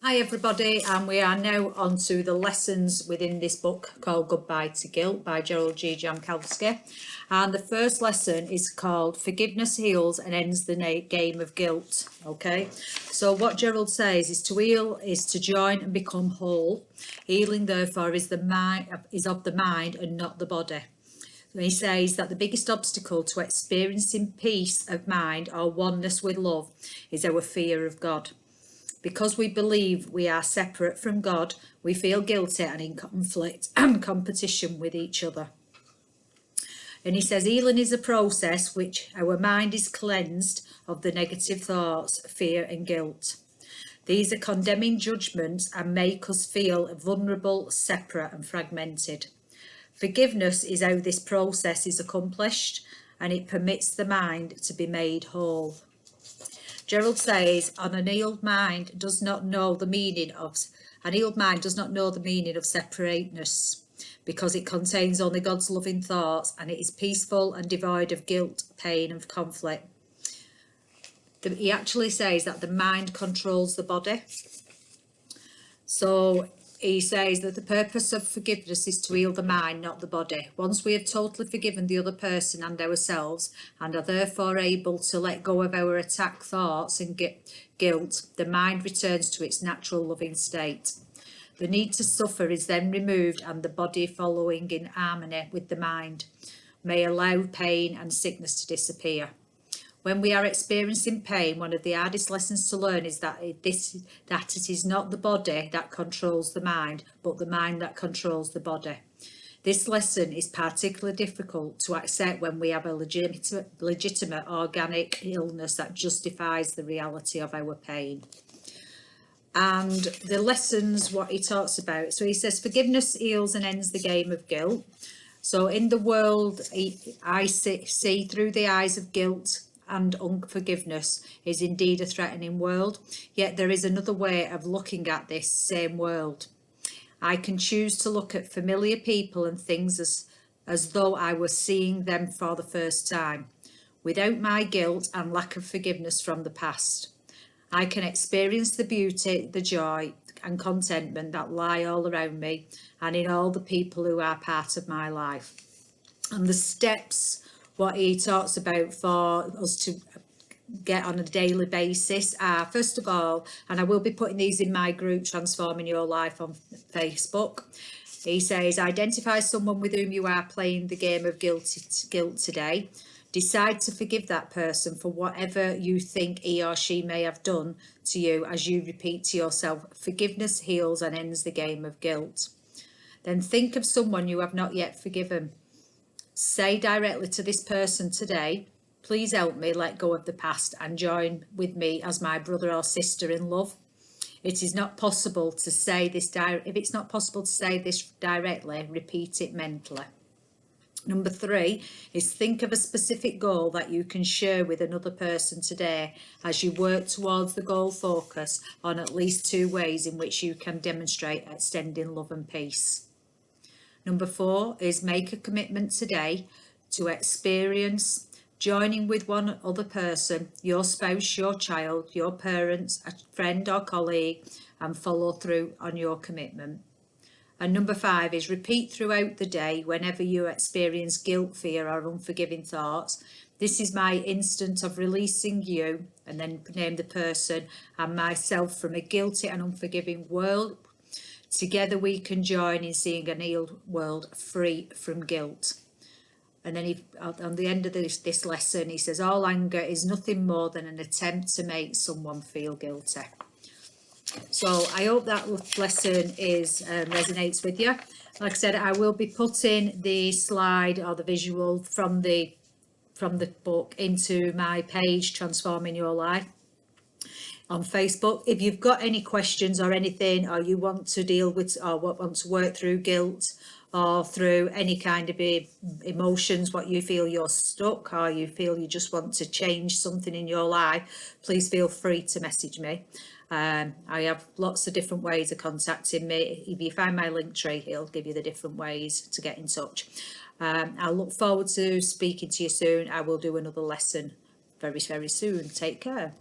Hi everybody, and we are now on to the lessons within this book called Goodbye to Guilt by Gerald G Jampolsky. And the first lesson is called Forgiveness Heals and Ends the Game of Guilt. Okay, so what Gerald says is to heal is to join and become whole. Healing therefore is of the mind and not the body. He says that the biggest obstacle to experiencing peace of mind or oneness with love is our fear of God. Because we believe we are separate from God, we feel guilty and in conflict and competition with each other. And he says healing is a process which our mind is cleansed of the negative thoughts, fear and guilt. These are condemning judgments and make us feel vulnerable, separate and fragmented. Forgiveness is how this process is accomplished, and it permits the mind to be made whole. Gerald says, an healed mind does not know the meaning of separateness, because it contains only God's loving thoughts, and it is peaceful and devoid of guilt, pain and conflict. He actually says that the mind controls the body. So he says that the purpose of forgiveness is to heal the mind, not the body. Once we have totally forgiven the other person and ourselves, and are therefore able to let go of our attack thoughts and guilt, the mind returns to its natural loving state. The need to suffer is then removed, and the body, following in harmony with the mind, may allow pain and sickness to disappear. When we are experiencing pain, one of the hardest lessons to learn is that it is not the body that controls the mind, but the mind that controls the body. This lesson is particularly difficult to accept when we have a legitimate organic illness that justifies the reality of our pain. And the lessons, what he talks about. So he says, forgiveness heals and ends the game of guilt. So in the world, I see through the eyes of guilt and unforgiveness is indeed a threatening world, yet there is another way of looking at this same world. I can choose to look at familiar people and things as though I was seeing them for the first time, without my guilt and lack of forgiveness from the past. I can experience the beauty, the joy and contentment that lie all around me and in all the people who are part of my life. And the steps what he talks about for us to get on a daily basis are, first of all, and I will be putting these in my group Transforming Your Life on Facebook, he says, identify someone with whom you are playing the game of guilt today. Decide to forgive that person for whatever you think he or she may have done to you, as you repeat to yourself, forgiveness heals and ends the game of guilt. Then think of someone you have not yet forgiven. Say directly to this person today, please help me let go of the past and join with me as my brother or sister in love. It is not possible to say this if it's not possible to say this directly, repeat it mentally. Number 3 is think of a specific goal that you can share with another person today as you work towards the goal. Focus on at least 2 ways in which you can demonstrate extending love and peace. Number 4 is make a commitment today to experience joining with one other person, your spouse, your child, your parents, a friend or colleague, and follow through on your commitment. And number 5 is repeat throughout the day whenever you experience guilt, fear or unforgiving thoughts. This is my instant of releasing you, and then name the person, and myself from a guilty and unforgiving world. Together we can join in seeing a healed world free from guilt. And then on the end of this lesson, he says, all anger is nothing more than an attempt to make someone feel guilty. So I hope that lesson resonates with you. Like I said, I will be putting the slide or the visual from the book into my page, Transforming Your Life, on Facebook. If you've got any questions or anything, or you want to deal with or want to work through guilt or through any kind of emotions, what you feel you're stuck or you feel you just want to change something in your life, please feel free to message me. I have lots of different ways of contacting me. If you find my link tree, it'll give you the different ways to get in touch. I look forward to speaking to you soon. I will do another lesson very, very soon. Take care.